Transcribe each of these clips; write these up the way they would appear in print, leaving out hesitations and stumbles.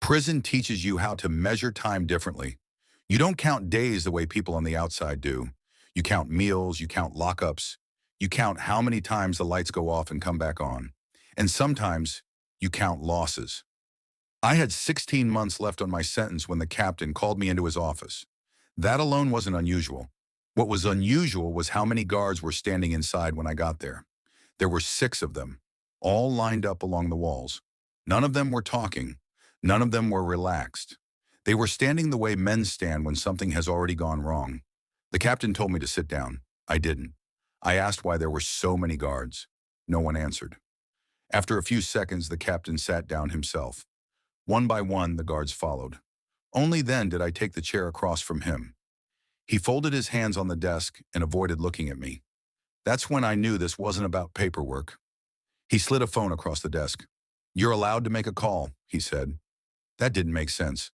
Prison teaches you how to measure time differently. You don't count days the way people on the outside do. You count meals, you count lockups, you count how many times the lights go off and come back on. And sometimes you count losses. I had 16 months left on my sentence when the captain called me into his office. That alone wasn't unusual. What was unusual was how many guards were standing inside when I got there. There were 6 of them, all lined up along the walls. None of them were talking. None of them were relaxed. They were standing the way men stand when something has already gone wrong. The captain told me to sit down. I didn't. I asked why there were so many guards. No one answered. After a few seconds, the captain sat down himself. One by one, the guards followed. Only then did I take the chair across from him. He folded his hands on the desk and avoided looking at me. That's when I knew this wasn't about paperwork. He slid a phone across the desk. "You're allowed to make a call," he said. That didn't make sense.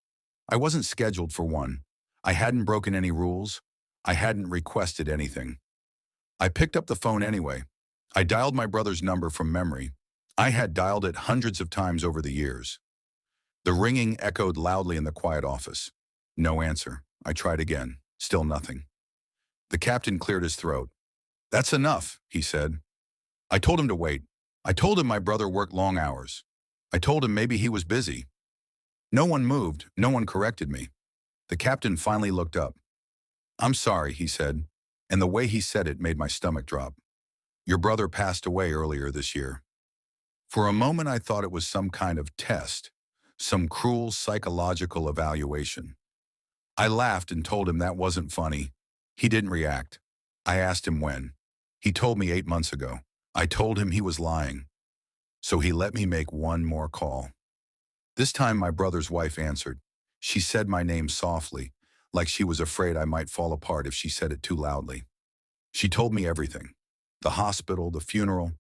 I wasn't scheduled for one. I hadn't broken any rules. I hadn't requested anything. I picked up the phone anyway. I dialed my brother's number from memory. I had dialed it hundreds of times over the years. The ringing echoed loudly in the quiet office. No answer. I tried again. Still nothing. The captain cleared his throat. "That's enough," he said. I told him to wait. I told him my brother worked long hours. I told him maybe he was busy. No one moved. No one corrected me. The captain finally looked up. "I'm sorry," he said, and the way he said it made my stomach drop. "Your brother passed away earlier this year." For a moment, I thought it was some kind of test, some cruel psychological evaluation. I laughed and told him that wasn't funny. He didn't react. I asked him when. He told me 8 months ago. I told him he was lying. So he let me make one more call. This time my brother's wife answered. She said my name softly, like she was afraid I might fall apart if she said it too loudly. She told me everything. The hospital, the funeral,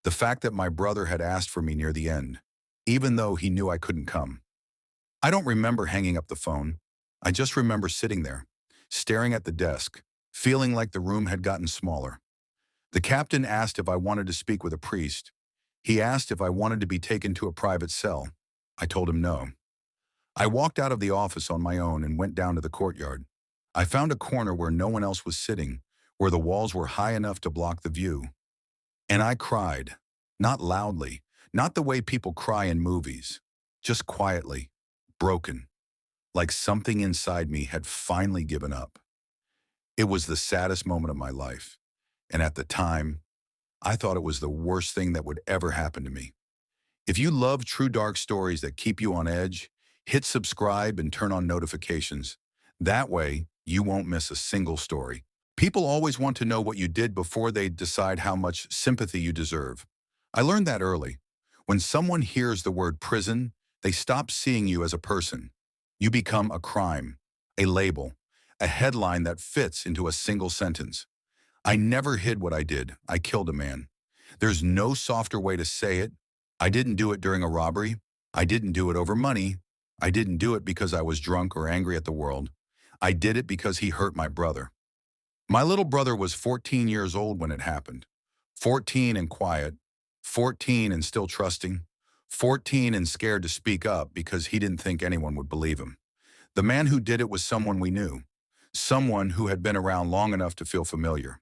the fact that my brother had asked for me near the end, even though he knew I couldn't come. I don't remember hanging up the phone. I just remember sitting there, staring at the desk, feeling like the room had gotten smaller. The captain asked if I wanted to speak with a priest. He asked if I wanted to be taken to a private cell. I told him no. I walked out of the office on my own and went down to the courtyard. I found a corner where no one else was sitting, where the walls were high enough to block the view. And I cried, not loudly, not the way people cry in movies, just quietly, broken, like something inside me had finally given up. It was the saddest moment of my life, and at the time, I thought it was the worst thing that would ever happen to me. If you love true dark stories that keep you on edge, hit subscribe and turn on notifications. That way, you won't miss a single story. People always want to know what you did before they decide how much sympathy you deserve. I learned that early. When someone hears the word prison, they stop seeing you as a person. You become a crime, a label, a headline that fits into a single sentence. I never hid what I did. I killed a man. There's no softer way to say it. I didn't do it during a robbery. I didn't do it over money. I didn't do it because I was drunk or angry at the world. I did it because he hurt my brother. My little brother was 14 years old when it happened. 14 and quiet, 14 and still trusting, 14 and scared to speak up because he didn't think anyone would believe him. The man who did it was someone we knew, someone who had been around long enough to feel familiar,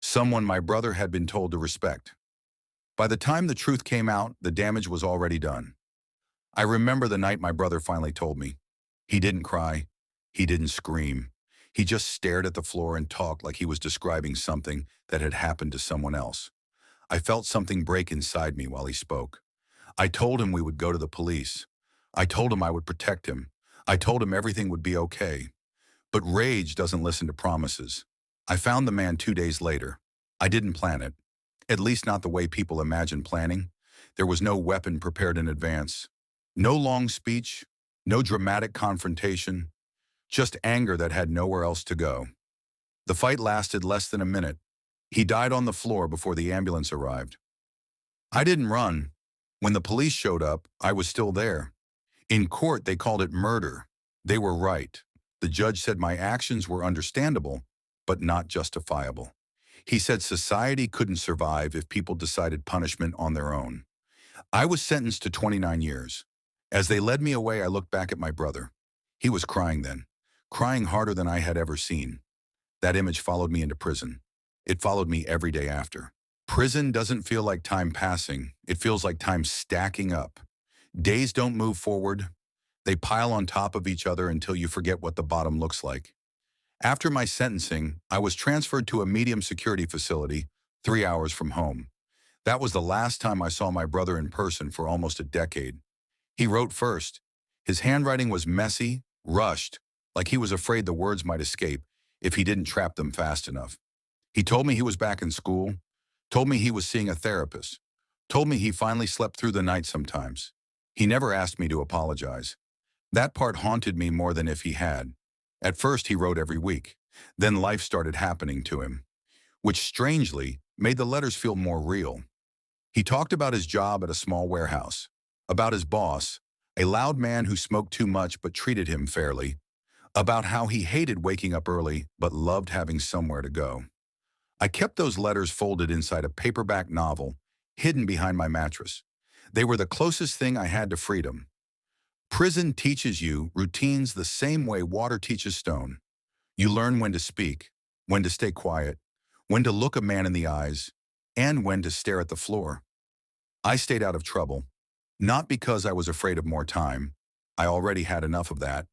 someone my brother had been told to respect. By the time the truth came out, the damage was already done. I remember the night my brother finally told me. He didn't cry. He didn't scream. He just stared at the floor and talked like he was describing something that had happened to someone else. I felt something break inside me while he spoke. I told him we would go to the police. I told him I would protect him. I told him everything would be okay. But rage doesn't listen to promises. I found the man 2 days later. I didn't plan it. At least not the way people imagine planning. There was no weapon prepared in advance. No long speech. No dramatic confrontation. Just anger that had nowhere else to go. The fight lasted less than a minute. He died on the floor before the ambulance arrived. I didn't run. When the police showed up, I was still there. In court, they called it murder. They were right. The judge said my actions were understandable, but not justifiable. He said society couldn't survive if people decided punishment on their own. I was sentenced to 29 years. As they led me away, I looked back at my brother. He was crying then, crying harder than I had ever seen. That image followed me into prison. It followed me every day after. Prison doesn't feel like time passing. It feels like time stacking up. Days don't move forward. They pile on top of each other until you forget what the bottom looks like. After my sentencing, I was transferred to a medium security facility 3 hours from home. That was the last time I saw my brother in person for almost a decade. He wrote first. His handwriting was messy, rushed, like he was afraid the words might escape if he didn't trap them fast enough. He told me he was back in school, told me he was seeing a therapist, told me he finally slept through the night sometimes. He never asked me to apologize. That part haunted me more than if he had. At first, he wrote every week. Then life started happening to him, which strangely made the letters feel more real. He talked about his job at a small warehouse, about his boss, a loud man who smoked too much but treated him fairly, about how he hated waking up early but loved having somewhere to go. I kept those letters folded inside a paperback novel, hidden behind my mattress. They were the closest thing I had to freedom. Prison teaches you routines the same way water teaches stone. You learn when to speak, when to stay quiet, when to look a man in the eyes, and when to stare at the floor. I stayed out of trouble, not because I was afraid of more time. I already had enough of that,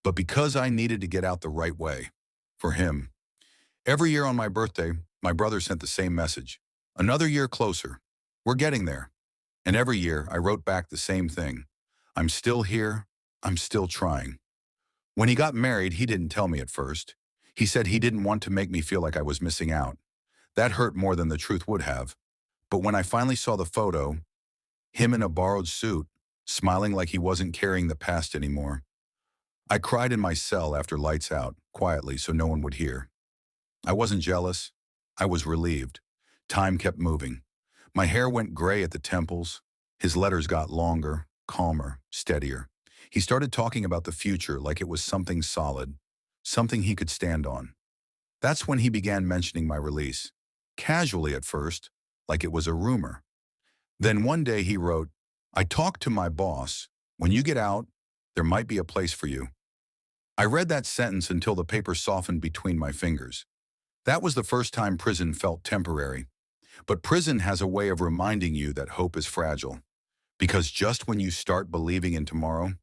but because I needed to get out the right way. For him. Every year on my birthday, my brother sent the same message. Another year closer. We're getting there. And every year, I wrote back the same thing. I'm still here. I'm still trying. When he got married, he didn't tell me at first. He said he didn't want to make me feel like I was missing out. That hurt more than the truth would have. But when I finally saw the photo, him in a borrowed suit, smiling like he wasn't carrying the past anymore, I cried in my cell after lights out, quietly so no one would hear. I wasn't jealous. I was relieved. Time kept moving. My hair went gray at the temples. His letters got longer, calmer, steadier. He started talking about the future like it was something solid, something he could stand on. That's when he began mentioning my release. Casually at first, like it was a rumor. Then one day he wrote, I talked to my boss. When you get out, there might be a place for you. I read that sentence until the paper softened between my fingers. That was the first time prison felt temporary. But prison has a way of reminding you that hope is fragile. Because just when you start believing in tomorrow,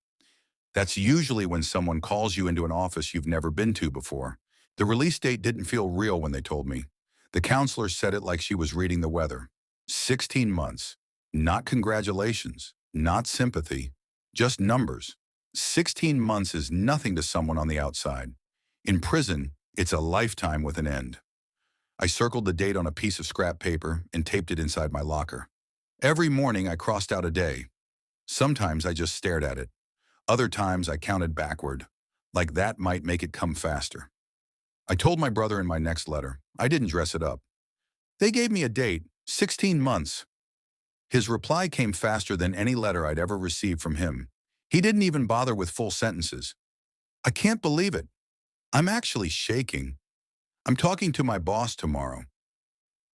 that's usually when someone calls you into an office you've never been to before. The release date didn't feel real when they told me. The counselor said it like she was reading the weather. 16 months. Not congratulations, not sympathy, just numbers. 16 months is nothing to someone on the outside. In prison, it's a lifetime with an end. I circled the date on a piece of scrap paper and taped it inside my locker. Every morning I crossed out a day. Sometimes I just stared at it. Other times I counted backward, like that might make it come faster. I told my brother in my next letter. I didn't dress it up. They gave me a date, 16 months. His reply came faster than any letter I'd ever received from him. He didn't even bother with full sentences. I can't believe it. I'm actually shaking. I'm talking to my boss tomorrow.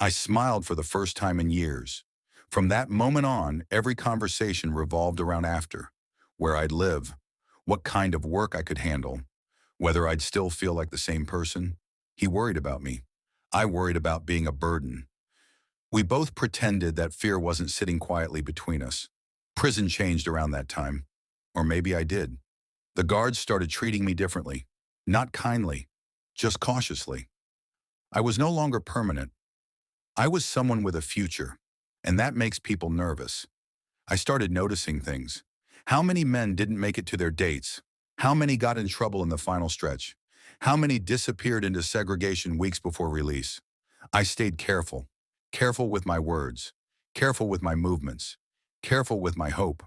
I smiled for the first time in years. From that moment on, every conversation revolved around after, where I'd live, what kind of work I could handle, whether I'd still feel like the same person. He worried about me. I worried about being a burden. We both pretended that fear wasn't sitting quietly between us. Prison changed around that time. Or maybe I did. The guards started treating me differently. Not kindly, just cautiously. I was no longer permanent. I was someone with a future, and that makes people nervous. I started noticing things. How many men didn't make it to their dates? How many got in trouble in the final stretch? How many disappeared into segregation weeks before release? I stayed careful. Careful with my words. Careful with my movements. Careful with my hope.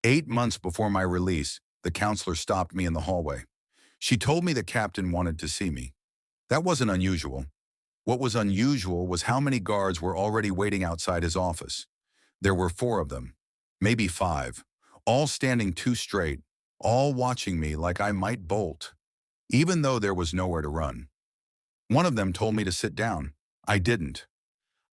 8 months before my release, the counselor stopped me in the hallway. She told me the captain wanted to see me. That wasn't unusual. What was unusual was how many guards were already waiting outside his office. There were 4 of them, maybe 5, all standing too straight, all watching me like I might bolt, even though there was nowhere to run. One of them told me to sit down. I didn't.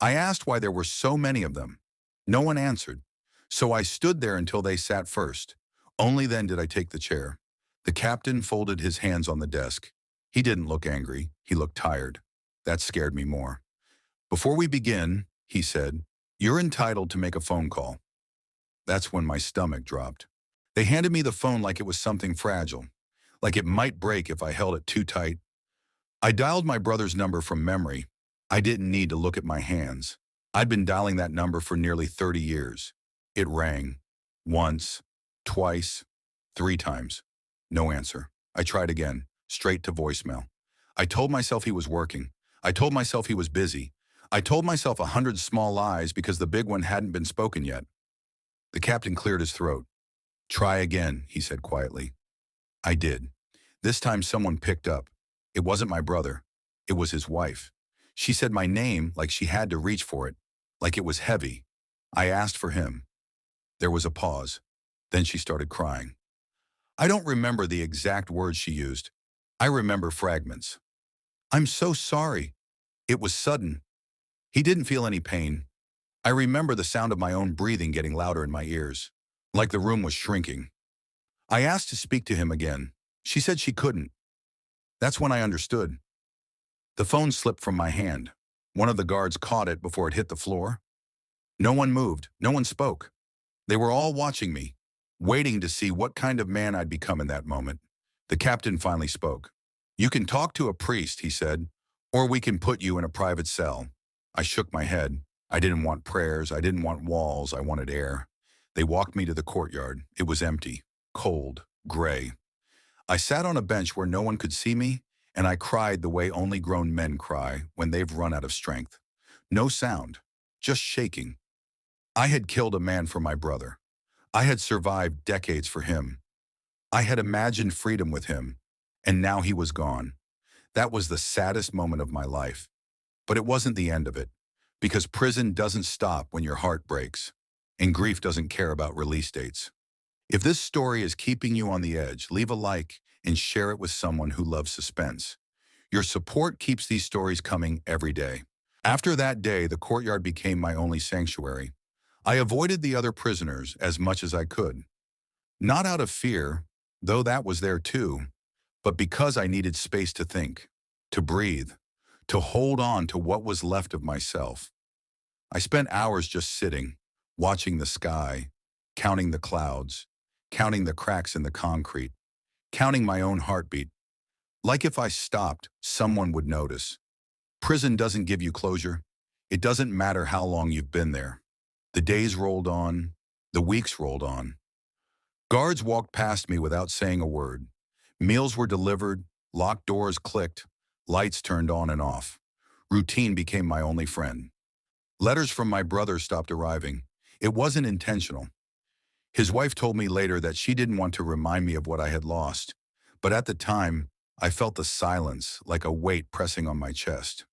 I asked why there were so many of them. No one answered, so I stood there until they sat first. Only then did I take the chair. The captain folded his hands on the desk. He didn't look angry. He looked tired. That scared me more. "Before we begin," he said, "you're entitled to make a phone call." That's when my stomach dropped. They handed me the phone like it was something fragile, like it might break if I held it too tight. I dialed my brother's number from memory. I didn't need to look at my hands. I'd been dialing that number for nearly 30 years. It rang. Once, twice, 3 times. No answer. I tried again, straight to voicemail. I told myself he was working. I told myself he was busy. I told myself 100 small lies because the big one hadn't been spoken yet. The captain cleared his throat. "Try again," he said quietly. I did. This time someone picked up. It wasn't my brother. It was his wife. She said my name like she had to reach for it, like it was heavy. I asked for him. There was a pause. Then she started crying. I don't remember the exact words she used. I remember fragments. "I'm so sorry." It was sudden. He didn't feel any pain. I remember the sound of my own breathing getting louder in my ears, like the room was shrinking. I asked to speak to him again. She said she couldn't. That's when I understood. The phone slipped from my hand. One of the guards caught it before it hit the floor. No one moved. No one spoke. They were all watching me, waiting to see what kind of man I'd become in that moment. The captain finally spoke. "You can talk to a priest," he said, "or we can put you in a private cell." I shook my head. I didn't want prayers. I didn't want walls. I wanted air. They walked me to the courtyard. It was empty, cold, gray. I sat on a bench where no one could see me, and I cried the way only grown men cry when they've run out of strength. No sound, just shaking. I had killed a man for my brother. I had survived decades for him. I had imagined freedom with him, and now he was gone. That was the saddest moment of my life. But it wasn't the end of it, because prison doesn't stop when your heart breaks, and grief doesn't care about release dates. If this story is keeping you on the edge, leave a like and share it with someone who loves suspense. Your support keeps these stories coming every day. After that day, the courtyard became my only sanctuary. I avoided the other prisoners as much as I could. Not out of fear, though that was there too, but because I needed space to think, to breathe, to hold on to what was left of myself. I spent hours just sitting, watching the sky, counting the clouds, counting the cracks in the concrete, counting my own heartbeat. Like if I stopped, someone would notice. Prison doesn't give you closure. It doesn't matter how long you've been there. The days rolled on, the weeks rolled on. Guards walked past me without saying a word. Meals were delivered, locked doors clicked, lights turned on and off. Routine became my only friend. Letters from my brother stopped arriving. It wasn't intentional. His wife told me later that she didn't want to remind me of what I had lost, but at the time, I felt the silence like a weight pressing on my chest.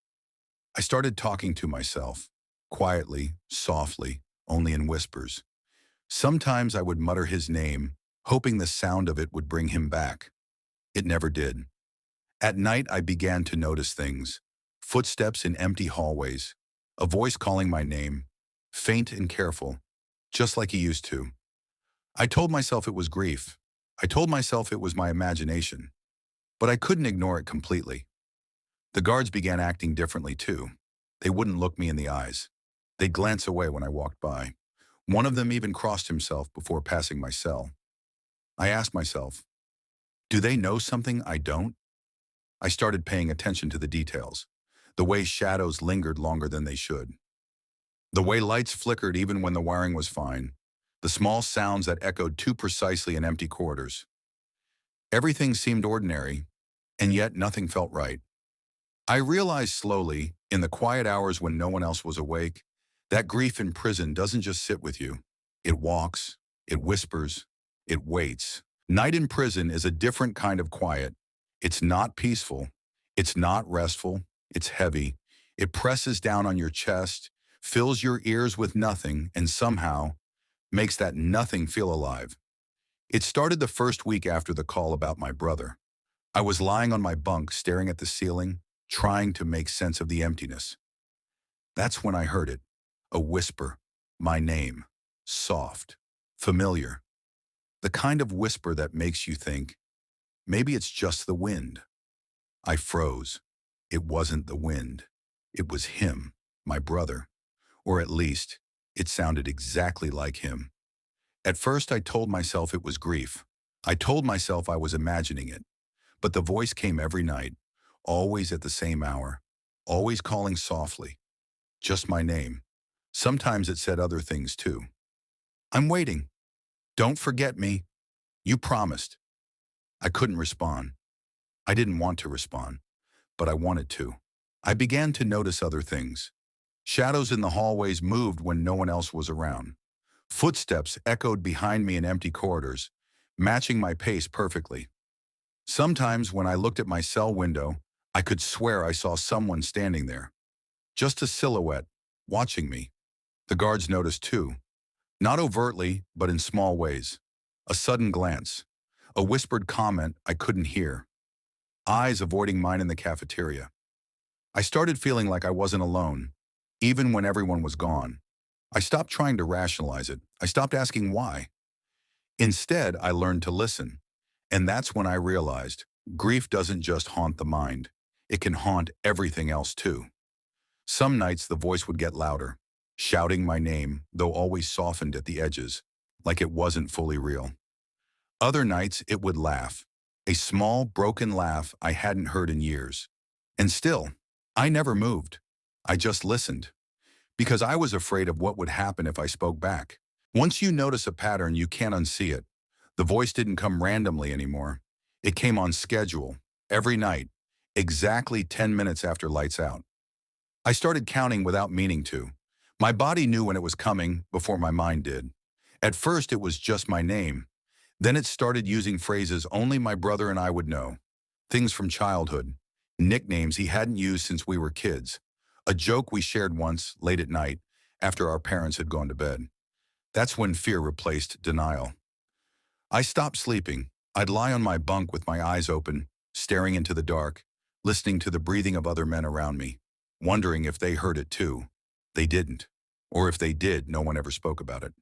I started talking to myself, quietly, softly, only in whispers. Sometimes I would mutter his name, hoping the sound of it would bring him back. It never did. At night, I began to notice things. Footsteps in empty hallways, a voice calling my name, faint and careful, just like he used to. I told myself it was grief. I told myself it was my imagination. But I couldn't ignore it completely. The guards began acting differently too. They wouldn't look me in the eyes. They'd glance away when I walked by. One of them even crossed himself before passing my cell. I asked myself, do they know something I don't? I started paying attention to the details, the way shadows lingered longer than they should, the way lights flickered even when the wiring was fine, the small sounds that echoed too precisely in empty corridors. Everything seemed ordinary, and yet nothing felt right. I realized slowly, in the quiet hours when no one else was awake, that grief in prison doesn't just sit with you. It walks, it whispers, it waits. Night in prison is a different kind of quiet. It's not peaceful. It's not restful. It's heavy. It presses down on your chest, fills your ears with nothing, and somehow makes that nothing feel alive. It started the first week after the call about my brother. I was lying on my bunk, staring at the ceiling, trying to make sense of the emptiness. That's when I heard it, a whisper, my name, soft, familiar. The kind of whisper that makes you think, maybe it's just the wind. I froze. It wasn't the wind. It was him, my brother. Or at least, it sounded exactly like him. At first, I told myself it was grief. I told myself I was imagining it. But the voice came every night, always at the same hour, always calling softly, just my name. Sometimes it said other things too. I'm waiting. Don't forget me. You promised. I couldn't respond. I didn't want to respond, but I wanted to. I began to notice other things. Shadows in the hallways moved when no one else was around. Footsteps echoed behind me in empty corridors, matching my pace perfectly. Sometimes when I looked at my cell window, I could swear I saw someone standing there. Just a silhouette, watching me. The guards noticed too. Not overtly, but in small ways. A sudden glance. A whispered comment I couldn't hear. Eyes avoiding mine in the cafeteria. I started feeling like I wasn't alone, even when everyone was gone. I stopped trying to rationalize it. I stopped asking why. Instead, I learned to listen. And that's when I realized grief doesn't just haunt the mind. It can haunt everything else too. Some nights the voice would get louder, shouting my name, though always softened at the edges, like it wasn't fully real. Other nights it would laugh, a small, broken laugh I hadn't heard in years. And still, I never moved. I just listened. Because I was afraid of what would happen if I spoke back. Once you notice a pattern, you can't unsee it. The voice didn't come randomly anymore. It came on schedule, every night, exactly 10 minutes after lights out. I started counting without meaning to. My body knew when it was coming before my mind did. At first, it was just my name. Then it started using phrases only my brother and I would know. Things from childhood, nicknames he hadn't used since we were kids. A joke we shared once, late at night, after our parents had gone to bed. That's when fear replaced denial. I stopped sleeping. I'd lie on my bunk with my eyes open, staring into the dark, listening to the breathing of other men around me, wondering if they heard it too. They didn't. Or if they did, no one ever spoke about it.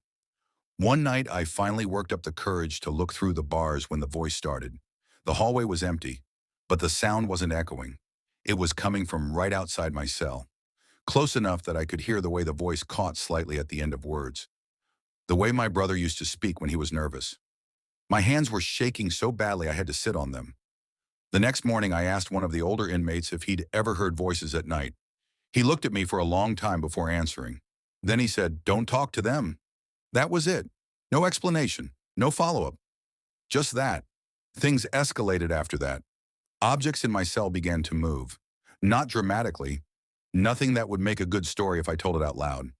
One night, I finally worked up the courage to look through the bars when the voice started. The hallway was empty, but the sound wasn't echoing. It was coming from right outside my cell, close enough that I could hear the way the voice caught slightly at the end of words. The way my brother used to speak when he was nervous. My hands were shaking so badly I had to sit on them. The next morning, I asked one of the older inmates if he'd ever heard voices at night. He looked at me for a long time before answering. Then he said, "Don't talk to them." That was it. No explanation, no follow-up. Just that. Things escalated after that. Objects in my cell began to move. Not dramatically. Nothing that would make a good story if I told it out loud.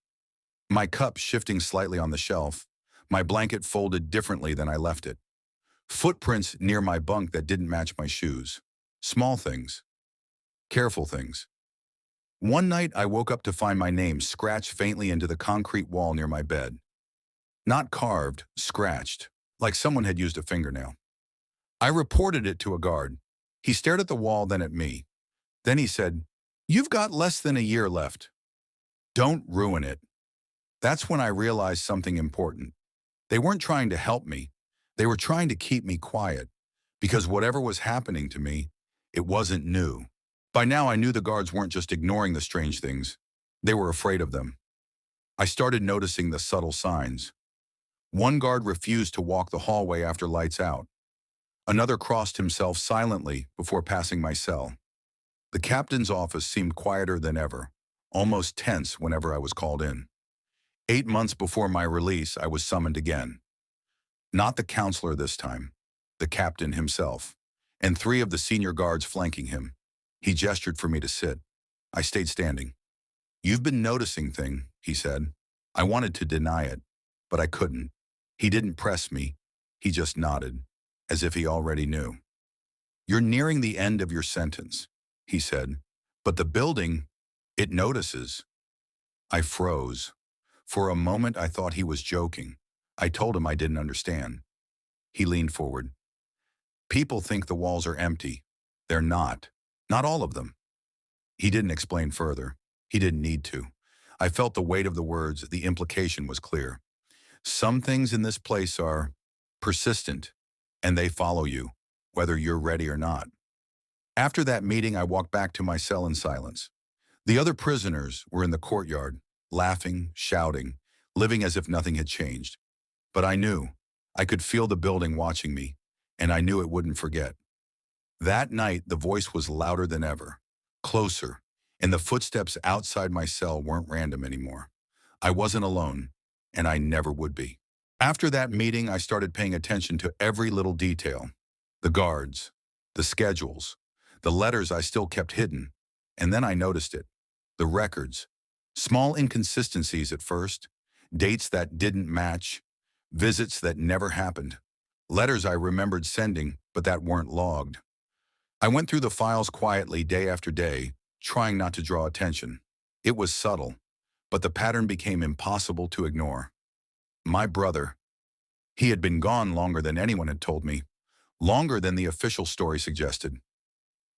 My cup shifting slightly on the shelf. My blanket folded differently than I left it. Footprints near my bunk that didn't match my shoes. Small things. Careful things. One night, I woke up to find my name scratched faintly into the concrete wall near my bed. Not carved, scratched, like someone had used a fingernail. I reported it to a guard. He stared at the wall, then at me. Then he said, "You've got less than a year left. Don't ruin it." That's when I realized something important. They weren't trying to help me. They were trying to keep me quiet. Because whatever was happening to me, it wasn't new. By now, I knew the guards weren't just ignoring the strange things. They were afraid of them. I started noticing the subtle signs. One guard refused to walk the hallway after lights out. Another crossed himself silently before passing my cell. The captain's office seemed quieter than ever, almost tense whenever I was called in. 8 months before my release, I was summoned again. Not the counselor this time, the captain himself, and 3 of the senior guards flanking him. He gestured for me to sit. I stayed standing. "You've been noticing things," he said. I wanted to deny it, but I couldn't. He didn't press me. He just nodded, as if he already knew. "You're nearing the end of your sentence," he said. "But the building, it notices." I froze. For a moment, I thought he was joking. I told him I didn't understand. He leaned forward. "People think the walls are empty. They're not. Not all of them." He didn't explain further. He didn't need to. I felt the weight of the words. The implication was clear. Some things in this place are persistent, and they follow you, whether you're ready or not. After that meeting, I walked back to my cell in silence. The other prisoners were in the courtyard, laughing, shouting, living as if nothing had changed. But I knew. I could feel the building watching me, and I knew it wouldn't forget. That night, the voice was louder than ever, closer, and the footsteps outside my cell weren't random anymore. I wasn't alone, and I never would be. After that meeting, I started paying attention to every little detail. The guards, the schedules, the letters I still kept hidden, and then I noticed it. The records, small inconsistencies at first, dates that didn't match, visits that never happened, letters I remembered sending but that weren't logged. I went through the files quietly day after day, trying not to draw attention. It was subtle, but the pattern became impossible to ignore. My brother. He had been gone longer than anyone had told me, longer than the official story suggested.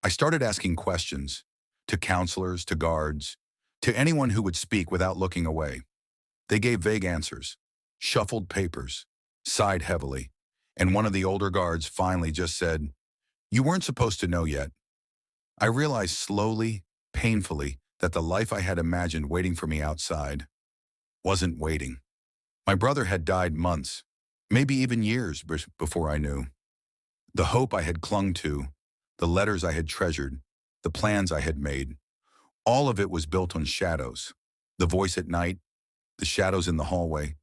I started asking questions, to counselors, to guards, to anyone who would speak without looking away. They gave vague answers, shuffled papers, sighed heavily, and one of the older guards finally just said, "You weren't supposed to know yet." I realized slowly, painfully, that the life I had imagined waiting for me outside wasn't waiting. My brother had died months, maybe even years before I knew. The hope I had clung to, the letters I had treasured, the plans I had made, all of it was built on shadows. The voice at night, the shadows in the hallway,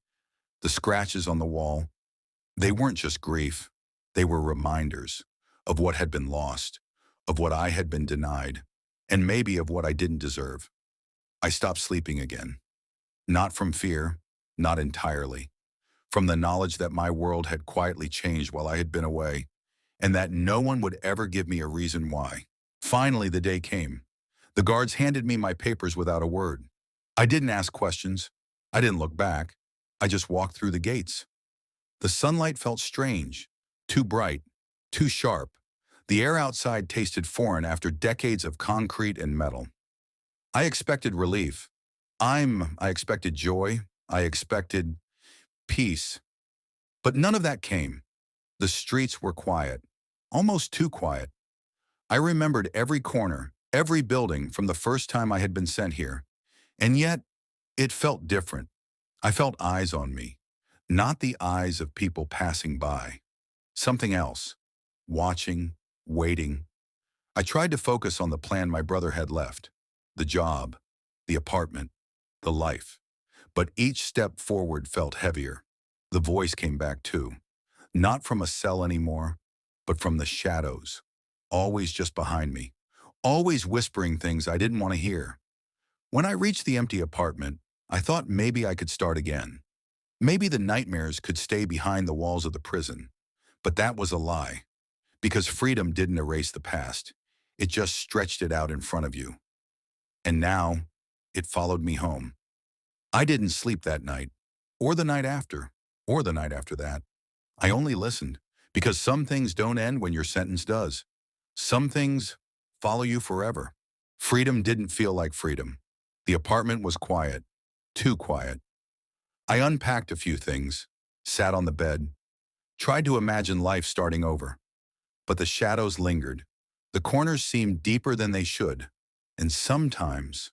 the scratches on the wall. They weren't just grief. They were reminders of what had been lost, of what I had been denied, and maybe of what I didn't deserve. I stopped sleeping again. Not from fear, not entirely. From the knowledge that my world had quietly changed while I had been away, and that no one would ever give me a reason why. Finally, the day came. The guards handed me my papers without a word. I didn't ask questions. I didn't look back. I just walked through the gates. The sunlight felt strange, too bright, too sharp. The air outside tasted foreign after decades of concrete and metal. I expected relief. I expected joy. I expected peace. But none of that came. The streets were quiet, almost too quiet. I remembered every corner, every building from the first time I had been sent here. And yet, it felt different. I felt eyes on me, not the eyes of people passing by. Something else, watching, waiting. I tried to focus on the plan my brother had left, the job, the apartment, the life. But each step forward felt heavier. The voice came back too, not from a cell anymore, but from the shadows, always just behind me, always whispering things I didn't want to hear. When I reached the empty apartment, I thought maybe I could start again. Maybe the nightmares could stay behind the walls of the prison. But that was a lie, because freedom didn't erase the past. It just stretched it out in front of you. And now, it followed me home. I didn't sleep that night, or the night after, or the night after that. I only listened, because some things don't end when your sentence does. Some things follow you forever. Freedom didn't feel like freedom. The apartment was quiet, too quiet. I unpacked a few things, sat on the bed, tried to imagine life starting over. But the shadows lingered. The corners seemed deeper than they should. And sometimes,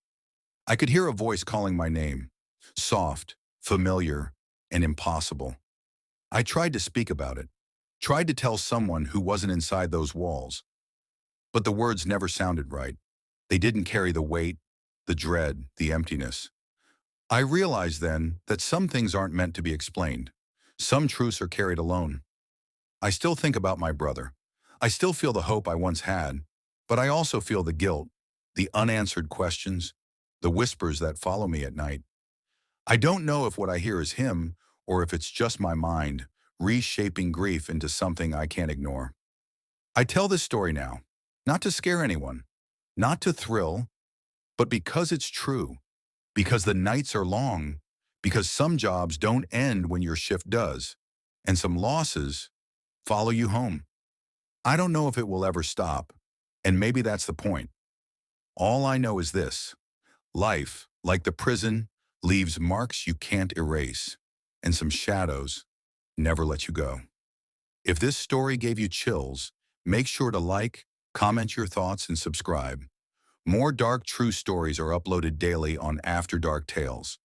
I could hear a voice calling my name, soft, familiar, and impossible. I tried to speak about it, tried to tell someone who wasn't inside those walls. But the words never sounded right. They didn't carry the weight, the dread, the emptiness. I realized then that some things aren't meant to be explained. Some truths are carried alone. I still think about my brother. I still feel the hope I once had, but I also feel the guilt, the unanswered questions, the whispers that follow me at night. I don't know if what I hear is him or if it's just my mind reshaping grief into something I can't ignore. I tell this story now, not to scare anyone, not to thrill, but because it's true, because the nights are long, because some jobs don't end when your shift does, and some losses follow you home. I don't know if it will ever stop, and maybe that's the point. All I know is this: life, like the prison, leaves marks you can't erase, and some shadows never let you go. If this story gave you chills, make sure to like, comment your thoughts, and subscribe. More dark true stories are uploaded daily on After Dark Tales.